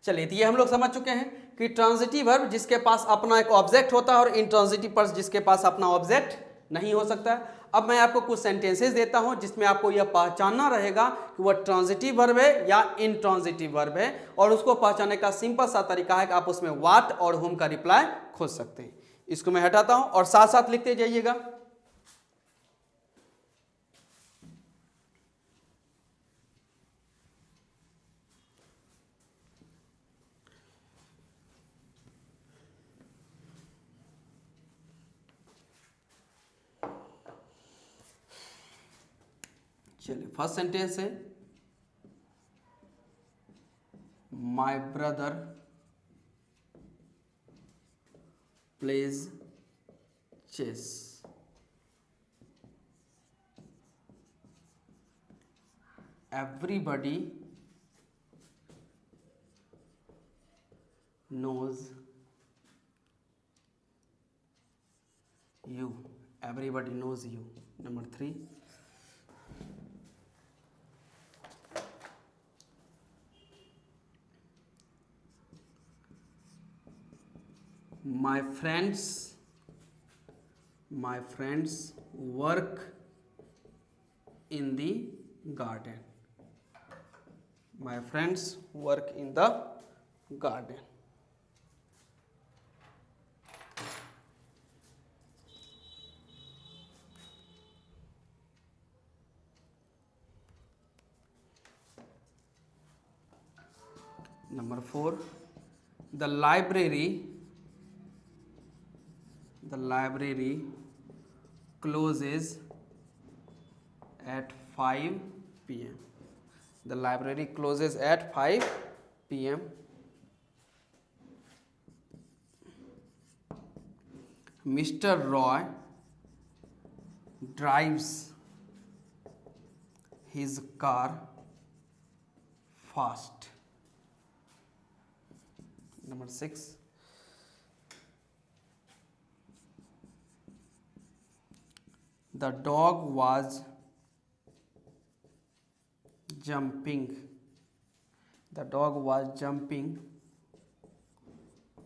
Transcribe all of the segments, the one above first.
चलिए, तो ये हम लोग समझ चुके हैं कि ट्रांजिटिव वर्ब जिसके पास अपना एक ऑब्जेक्ट होता है और इंट्रांजिटिव पर्सन जिसके पास अपना ऑब्जेक्ट नहीं हो सकता है। अब मैं आपको कुछ सेंटेंसेस देता हूं जिसमें आपको यह पहचानना रहेगा कि वह ट्रांजिटिव वर्ब है या इंट्रांजिटिव वर्ब है, और उसको पहचानने का सिंपल सा तरीका है कि आप उसमें व्हाट और हुम का रिप्लाई खोज सकते हैं। इसको मैं हटाता हूं और साथ साथ लिखते जाइएगा। चलिए, फर्स्ट सेंटेंस है my brother plays chess. Everybody knows you. Everybody knows you. Number 3. My friends work in the garden. My friends work in the garden. Number 4, the library closes at 5 p.m. The library closes at 5 p.m. Mr. Roy drives his car fast. Number 6, the dog was jumping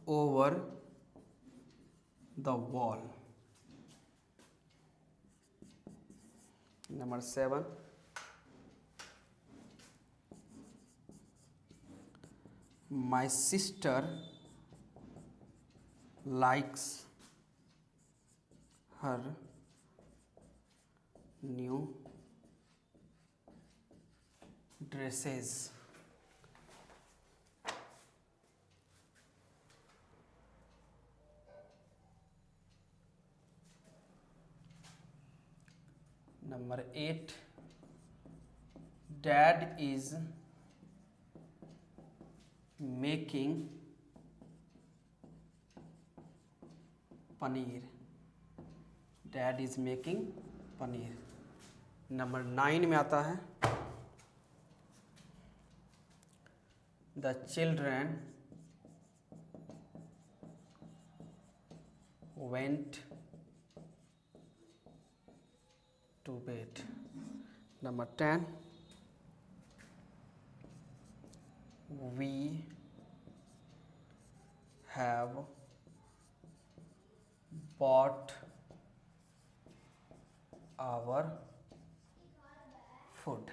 over the wall. Number 7, my sister likes her new dresses. Number 8, Dad is making paneer. Dad is making paneer. Number 9 में आता है the children went to bed. Number 10, we have bought our food.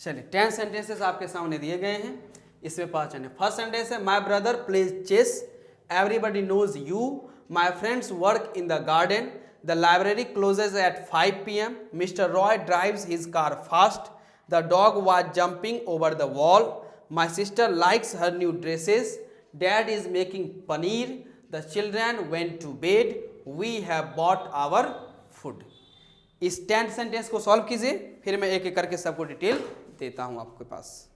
चलिए, 10 sentences आपके सामने दिए गए हैं, इसमें पहचाने। फर्स्ट सेंटेंस है my brother plays chess, everybody knows you, my friends work in the garden, the library closes at 5 p.m, mister Roy drives his car fast, the dog was jumping over the wall, my sister likes her new dresses, dad is making paneer, the children went to bed, we have bought our food. इस 10 sentence को solve कीजिए, फिर मैं एक एक करके सबको detail देता हूं आपके पास।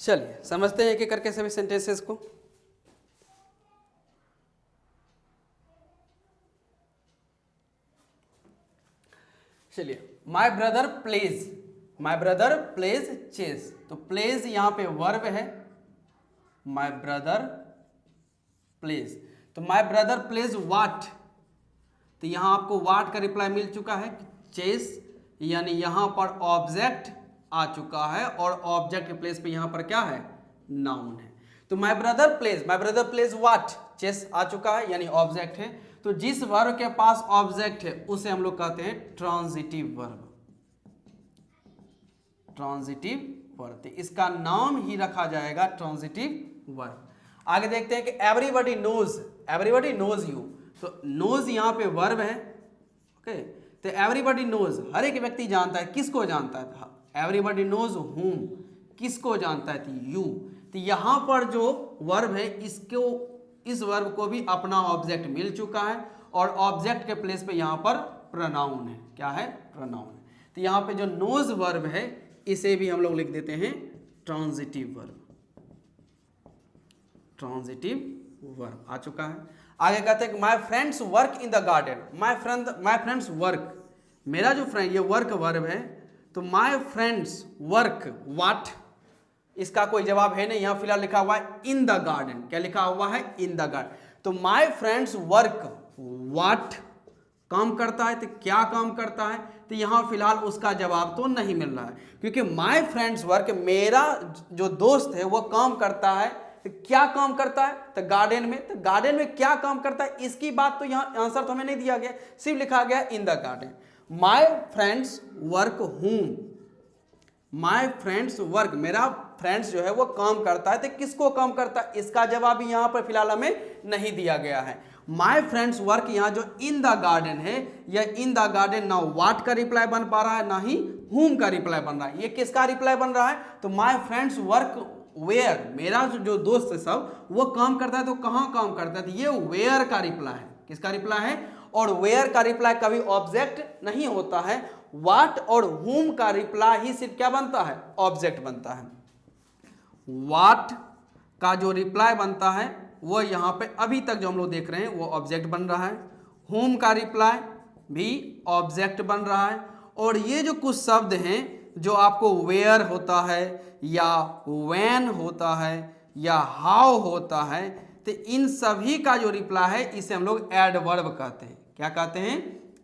चलिए समझते हैं एक एक करके सभी सेंटेंसेस को। चलिए, माय ब्रदर प्लेज चेस। तो प्लेज यहाँ पे वर्ब है, माय ब्रदर प्लेज। तो माय ब्रदर प्लेज व्हाट, तो यहाँ आपको व्हाट का रिप्लाई मिल चुका है, चेस, यानी यहाँ पर ऑब्जेक्ट आ चुका है और ऑब्जेक्ट के प्लेस पे यहाँ पर क्या है, नाउन है। तो my brother plays what, chess आ चुका है यानी ऑब्जेक्ट है। तो जिस वर्ब के पास ऑब्जेक्ट है उसे हम लोग कहते हैं ट्रांजिटिव वर्ब। ट्रांजिटिव वर्ब, तो इसका नाम ही रखा जाएगा ट्रांजिटिव वर्ब। आगे देखते हैं कि एवरीबॉडी नोज यू। तो नोज यहाँ पे वर्ब है, ओके। तो एवरीबॉडी नोज, हर एक व्यक्ति जानता है, किसको जानता है, एवरीबॉडी नोज हुम, किसको जानता है, तो यू। तो यहाँ पर जो वर्ब है इस वर्ब को भी अपना ऑब्जेक्ट मिल चुका है और ऑब्जेक्ट के प्लेस पे यहाँ पर प्रोनाउन है। क्या है, प्रोनाउन है। तो यहाँ पे जो नोज वर्ब है इसे भी हम लोग लिख देते हैं ट्रांजिटिव वर्ब। ट्रांजिटिव वर्ब आ चुका है। आगे कहते हैं my friends work in the garden. My friends work, मेरा जो फ्रेंड, ये वर्क वर्ब है। तो माय फ्रेंड्स वर्क व्हाट, इसका कोई जवाब है नहीं, यहाँ फिलहाल लिखा हुआ है इन द गार्डन। क्या लिखा हुआ है, इन द गार्डन। तो माय फ्रेंड्स वर्क व्हाट, काम करता है, तो क्या काम करता है, तो यहाँ फिलहाल उसका जवाब तो नहीं मिल रहा है, क्योंकि माय फ्रेंड्स वर्क, मेरा जो दोस्त है वो काम करता है। तो क्या काम करता है, तो गार्डन में। तो गार्डन में क्या काम करता है, इसकी बात तो यहाँ आंसर तो हमें नहीं दिया गया, सिर्फ लिखा गया इन the garden. My friends work home, my friends work, मेरा फ्रेंड्स जो है वो काम करता है। तो किसको काम करता है, इसका जवाब यहाँ पर फिलहाल हमें नहीं दिया गया है। माय फ्रेंड्स वर्क, यहाँ जो इन द गार्डन है, यह इन द गार्डन ना व्हाट का रिप्लाई बन पा रहा है, ना ही हुम का रिप्लाई बन रहा है। ये किसका रिप्लाई बन रहा है, तो माय फ्रेंड्स वर्क वेयर, मेरा जो दोस्त है सब वो काम करता है। तो कहाँ काम करता है, तो ये वेयर का रिप्लाई है। किसका रिप्लाई है, और वेयर का रिप्लाई कभी ऑब्जेक्ट नहीं होता है। व्हाट और हुम का रिप्लाई ही सिर्फ क्या बनता है, ऑब्जेक्ट बनता है। व्हाट का जो रिप्लाई बनता है वो यहाँ पे अभी तक जो हम लोग देख रहे हैं वो ऑब्जेक्ट बन रहा है। हुम का रिप्लाई भी ऑब्जेक्ट बन रहा है। और ये जो कुछ शब्द हैं जो आपको वेयर होता है या व्हेन होता है या हाउ होता है, तो इन सभी का जो रिप्लाई है इसे हम लोग एडवर्ब कहते हैं। क्या कहते हैं,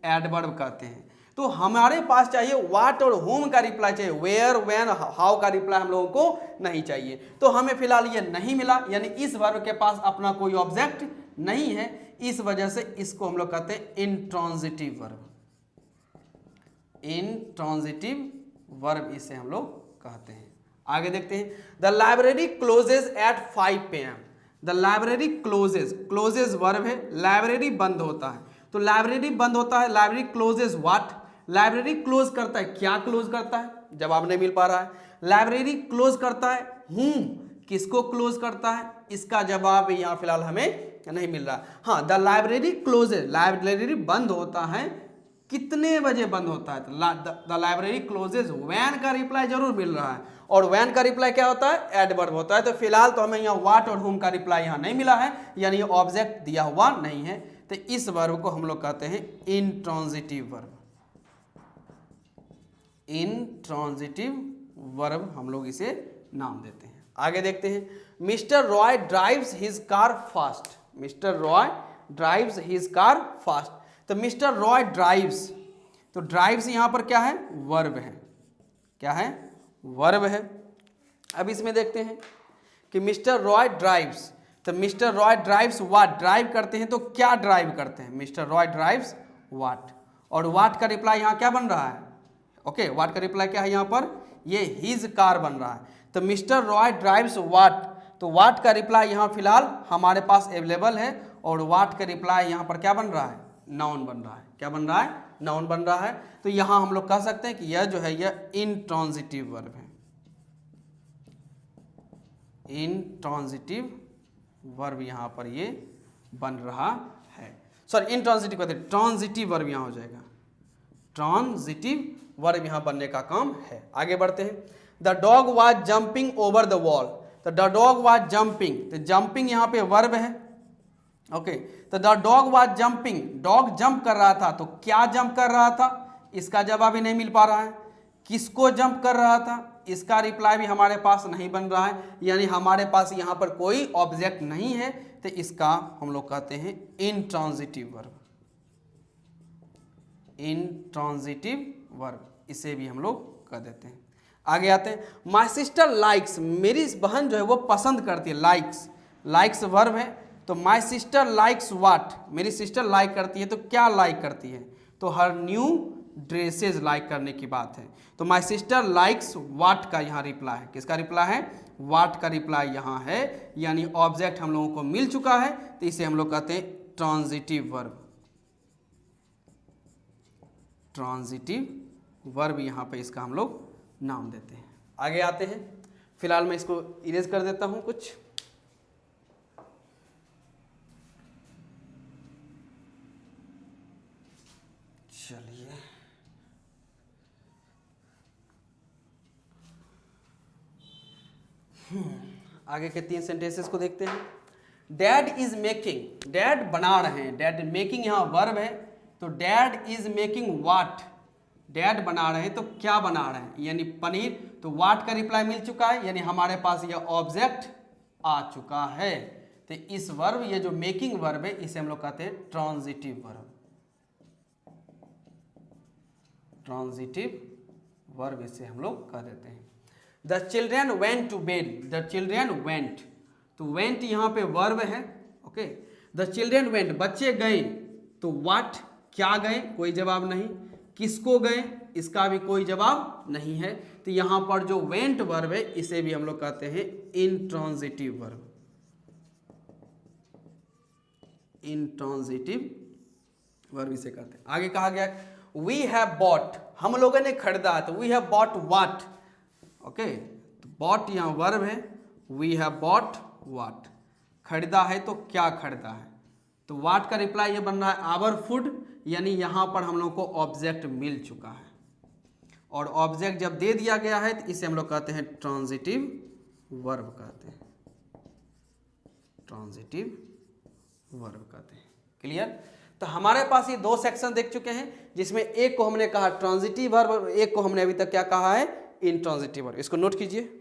एडवर्ब कहते हैं। तो हमारे पास चाहिए व्हाट और होम का रिप्लाई चाहिए, वेयर व्हेन हाउ का रिप्लाई हम लोगों को नहीं चाहिए। तो हमें फिलहाल ये नहीं मिला, यानी इस वर्ब के पास अपना कोई ऑब्जेक्ट नहीं है। इस वजह से इसको हम लोग कहते हैं इंट्रांजिटिव वर्ब। इंट्रांजिटिव वर्ब इसे हम लोग कहते हैं। आगे देखते हैं, the library closes at 5 PM। The library closes verb है, लाइब्रेरी बंद होता है। तो लाइब्रेरी बंद होता है, library closes what, library close करता है, क्या क्लोज करता है, जवाब नहीं मिल पा रहा है। लाइब्रेरी क्लोज करता है हुम, किसको क्लोज करता है, इसका जवाब यहाँ फिलहाल हमें नहीं मिल रहा। हाँ, द लाइब्रेरी क्लोजेज, लाइब्रेरी बंद होता है, कितने बजे बंद होता है, द लाइब्रेरी क्लोजेज व्हेन का रिप्लाई जरूर मिल रहा है। और व्हेन का रिप्लाई क्या होता है, एडवर्ब होता है। तो फिलहाल तो हमें यहाँ व्हाट और हुम का रिप्लाई यहाँ नहीं मिला है, यानी ऑब्जेक्ट दिया हुआ नहीं है। तो इस वर्ब को हम लोग कहते हैं इंट्रांजिटिव वर्ब। इंट्रांजिटिव वर्ब हम लोग इसे नाम देते हैं। आगे देखते हैं, mister Roy drives his car fast. Mister Roy drives his car fast. तो मिस्टर रॉय ड्राइव्स, तो ड्राइव्स यहाँ पर क्या है, वर्ब है। क्या है, वर्ब है। अब इसमें देखते हैं कि मिस्टर रॉय ड्राइव्स, तो mister Roy drives what, drive करते हैं तो क्या ड्राइव करते हैं, मिस्टर रॉय ड्राइव्स व्हाट। और व्हाट का रिप्लाई यहाँ क्या बन रहा है, ओके, व्हाट का रिप्लाई क्या है यहाँ पर, ये हिज कार बन रहा है। तो मिस्टर रॉय ड्राइव्स व्हाट, तो व्हाट का रिप्लाई यहाँ फिलहाल हमारे पास अवेलेबल है। और व्हाट का रिप्लाई यहाँ पर क्या बन रहा है, नाउन बन रहा है। क्या बन रहा है, नाउन बन रहा है। तो यहाँ हम लोग कह सकते हैं कि यह जो है यह इंट्रांजिटिव वर्ब है। इंट्रांजिटिव वर्ब यहाँ पर ये बन रहा है। सॉरी, इंट्रांजिटिव कहते हैं, ट्रांजिटिव वर्ब यहाँ हो जाएगा। ट्रांजिटिव वर्ब यहाँ बनने का काम है। आगे बढ़ते हैं, the dog was jumping over the wall, तो द डॉग वाज जंपिंग, तो जंपिंग यहाँ पे वर्ब है, ओके। तो the dog was jumping, dog jump कर रहा था, तो क्या जंप कर रहा था, इसका जवाब ही नहीं मिल पा रहा है। किसको जंप कर रहा था, इसका रिप्लाई भी हमारे पास नहीं बन रहा है, यानी हमारे पास यहाँ पर कोई ऑब्जेक्ट नहीं है, तो इसका हम लोग कहते हैं इनट्रांजिटिव वर्ब, इनट्रांजिटिव वर्ब, इसे भी हम लोग कह देते हैं। आगे आते हैं, माई सिस्टर लाइक्स, मेरी बहन जो है वो पसंद करती है, लाइक्स, लाइक्स वर्ब है, तो माई सिस्टर लाइक्स वाट, मेरी सिस्टर लाइक करती है, तो क्या लाइक करती है, तो हर न्यू ड्रेसेज लाइक करने की बात है। तो माई सिस्टर लाइक्स वाट का यहाँ रिप्लाई है, किसका रिप्लाई है, वाट का रिप्लाई यहाँ है, यानी ऑब्जेक्ट हम लोगों को मिल चुका है, तो इसे हम लोग कहते हैं ट्रांजिटिव वर्ब, ट्रांजिटिव वर्ब यहाँ पे इसका हम लोग नाम देते हैं। आगे आते हैं, फिलहाल मैं इसको इरेज कर देता हूँ कुछ। चलिए आगे के 3 सेंटेंसेस को देखते हैं। डैड इज मेकिंग, डैड बना रहे हैं, डैड मेकिंग यहाँ वर्ब है, तो dad is making what, dad बना रहे हैं, तो क्या बना रहे हैं, यानी पनीर, तो वाट का रिप्लाई मिल चुका है, यानी हमारे पास यह ऑब्जेक्ट आ चुका है। तो इस वर्ब, ये जो मेकिंग वर्ब है, इसे हम लोग कहते हैं ट्रांजिटिव वर्ब, ट्रांजिटिव वर्ब इसे हम लोग कह देते हैं। The children went to bed, the children went, तो वेंट यहाँ पे वर्ब है, ओके। द चिल्ड्रेन वेंट, बच्चे गए, तो व्हाट, क्या गए, कोई जवाब नहीं, किसको गए, इसका भी कोई जवाब नहीं है, तो यहाँ पर जो वेंट वर्ब है, इसे भी हम लोग कहते हैं इनट्रांजिटिव वर्ब, इनट्रांजिटिव वर्ब इसे कहते हैं। आगे कहा गया वी हैव बॉट, हम लोगों ने खरीदा, तो we have bought what, okay, तो बॉट यहाँ वर्ब है, वी हैव बॉट व्हाट, खरीदा है, तो क्या खरीदा है, तो व्हाट का रिप्लाई ये बन रहा है आवर फूड, यानी यहाँ पर हम लोग को ऑब्जेक्ट मिल चुका है, और ऑब्जेक्ट जब दे दिया गया है, तो इसे हम लोग कहते हैं ट्रांजिटिव वर्ब कहते हैं, ट्रांजिटिव वर्ब कहते हैं। क्लियर? तो हमारे पास ये 2 सेक्शन देख चुके हैं, जिसमें एक को हमने कहा ट्रांजिटिव वर्ब और एक को हमने अभी तक क्या कहा है, इनट्रांजिटिव वर्ब। इसको नोट कीजिए।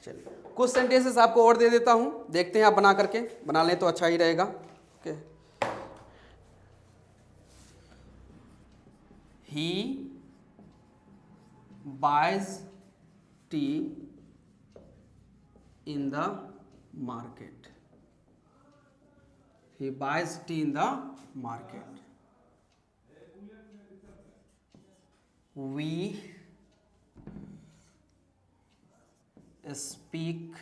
चलिए कुछ सेंटेंसेस आपको और दे देता हूं, देखते हैं आप बना करके, बना लें तो अच्छा ही रहेगा। Okay, he buys tea in the market, he buys tea in the market, we speak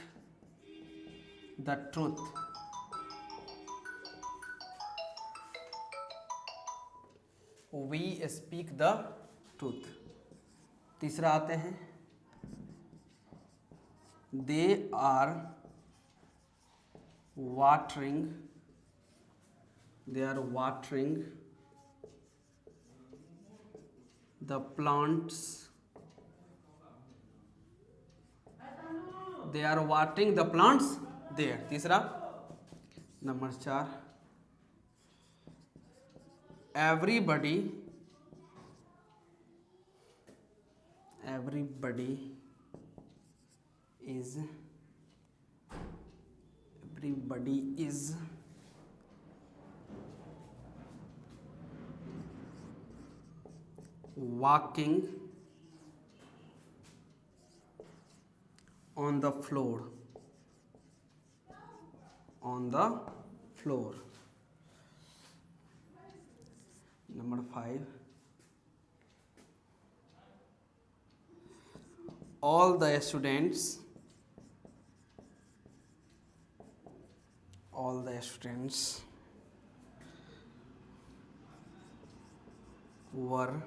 the truth, we speak the truth। तीसरा आते हैं, they are watering, they are watering the plants, they are watering the plants there। तीसरा number 4, everybody is walking on the floor, Number 5, all the students were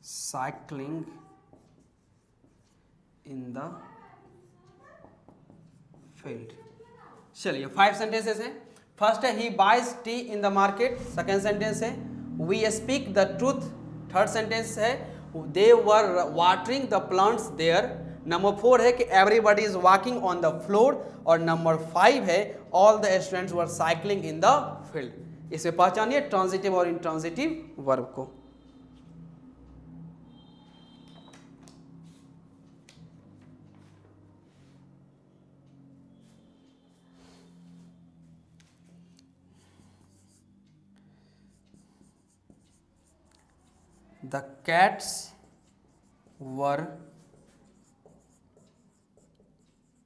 cycling in the field. चलिए 5 sentences हैं. First है he buys tea in the market. Second sentence है we speak the truth. Third sentence है they were watering the plants there. Number 4 है कि everybody is walking on the floor. और number 5 है all the students were cycling in the field. इसे पहचानिए transitive और intransitive verb को. The cats were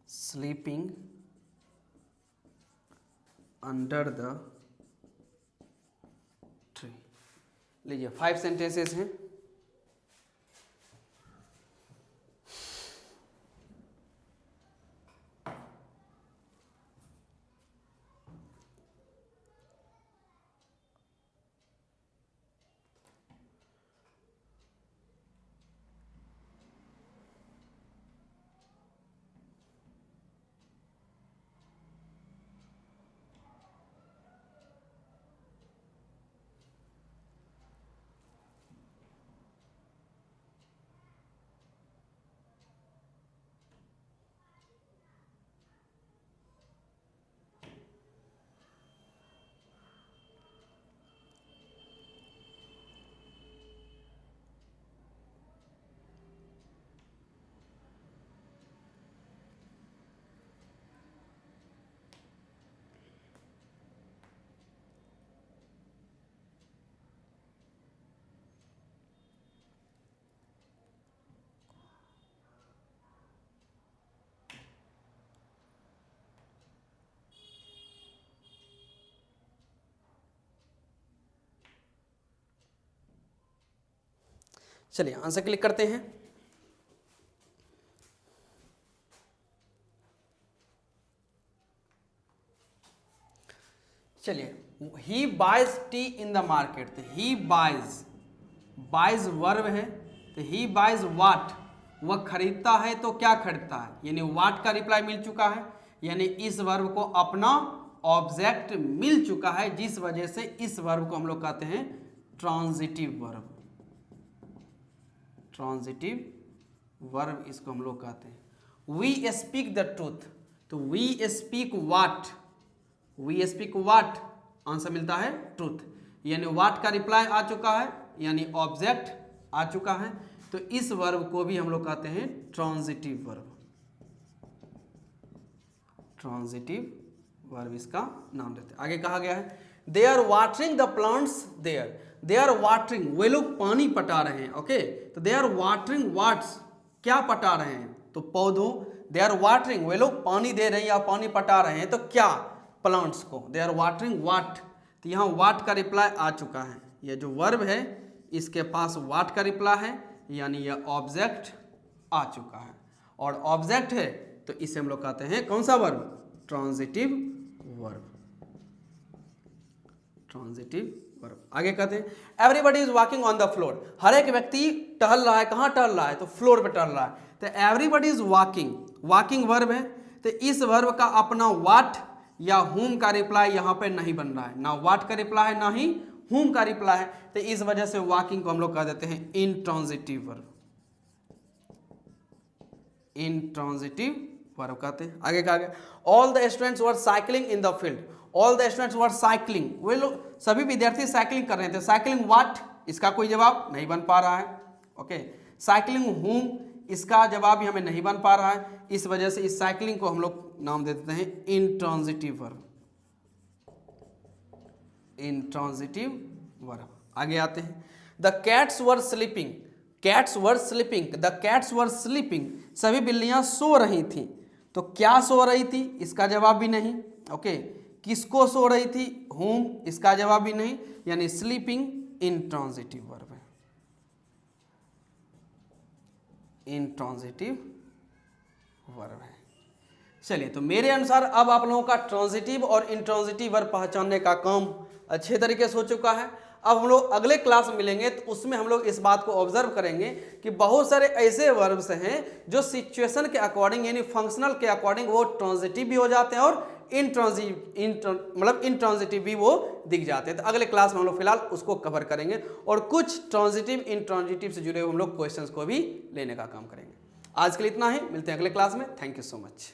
sleeping under the tree. लीजिए 5 sentences हैं. चलिए आंसर क्लिक करते हैं. चलिए he buys tea in the market. तो ही बाइज वर्ब है. तो ही बाइज वाट, वह खरीदता है. तो क्या खरीदता है, यानी वाट का रिप्लाई मिल चुका है. यानी इस वर्ब को अपना ऑब्जेक्ट मिल चुका है, जिस वजह से इस वर्ब को हम लोग कहते हैं ट्रांजिटिव वर्ब. ट्रांजिटिव वर्ब इसको हम लोग कहते हैं. We speak the truth. तो वी स्पीक वाट आंसर मिलता है ट्रूथ. यानी वाट का रिप्लाई आ चुका है, यानी ऑब्जेक्ट आ चुका है. तो इस वर्ब को भी हम लोग कहते हैं ट्रांजिटिव वर्ब. ट्रांजिटिव वर्ब इसका नाम देते हैं. आगे कहा गया है they are watering the plants there. They are watering, वे लोग पानी पटा रहे हैं. ओके, तो दे आर वाटरिंग वाट्स, क्या पटा रहे हैं, तो पौधों. दे आर वाटरिंग, वे लोग पानी दे रहे हैं या पानी पटा रहे हैं. तो क्या, प्लांट्स को. दे आर वाटरिंग वाट. तो यहाँ वाट का रिप्लाई आ चुका है. ये जो वर्ब है इसके पास वाट का रिप्लाई है, यानी यह ऑब्जेक्ट आ चुका है. और ऑब्जेक्ट है तो इसे हम लोग कहते हैं कौन सा verb, transitive verb. Transitive verb. आगे कहते हैं everybody is walking on the floor. हर एक व्यक्ति टहल रहा है. कहाँ टहल रहा है, तो फ्लोर पे टहल रहा है. तो everybody is walking, walking verb है. तो इस वर्ब का अपना वाट या हुम का रिप्लाई यहाँ पे नहीं बन रहा है. ना वाट का रिप्लाई है, ना ही हुम का रिप्लाई है. तो इस वजह से वॉकिंग को हम लोग कह देते हैं इनट्रांजिटिव वर्ब. इनट्रांजिटिव वर्ब कहते हैं. आगे कहा गया all the students were cycling in the field. All the students were cycling, वे लोग सभी विद्यार्थी साइकिलिंग कर रहे थे. साइकिलिंग व्हाट, इसका कोई जवाब नहीं बन पा रहा है. ओके, साइकिलिंग होम, इसका जवाब भी हमें नहीं बन पा रहा है. इस वजह से इस साइकिलिंग को हम लोग नाम दे देते हैं इनट्रांजिटिव वर्ब. Intransitive verb. आगे आते हैं the cats were sleeping. Cats were sleeping, the cats were sleeping, सभी बिल्लियां सो रही थी। तो क्या सो रही थी, इसका जवाब भी नहीं। ओके, किसको सो रही थी, whom, इसका जवाब भी नहीं, यानी स्लीपिंग इंट्रांजिटिव वर्ब है, इंट्रांजिटिव वर्ब है। चलिए, तो मेरे अनुसार अब आप लोगों का ट्रांजिटिव और इंट्रांजिटिव वर्ब पहचानने का काम अच्छे तरीके से हो चुका है। अब हम लोग अगले क्लास में मिलेंगे तो उसमें हम लोग इस बात को ऑब्जर्व करेंगे कि बहुत सारे ऐसे वर्ब्स हैं जो सिचुएशन के अकॉर्डिंग यानी फंक्शनल के अकॉर्डिंग वो ट्रांजिटिव भी हो जाते हैं और इंट्रांजिटिव भी वो दिख जाते हैं। तो अगले क्लास में हम लोग फिलहाल उसको कवर करेंगे और कुछ ट्रांजिटिव इंट्रांजिटिव से जुड़े हुए हम लोग क्वेश्चंस को भी लेने का काम करेंगे। आज के लिए इतना ही, मिलते हैं अगले क्लास में। Thank you so much.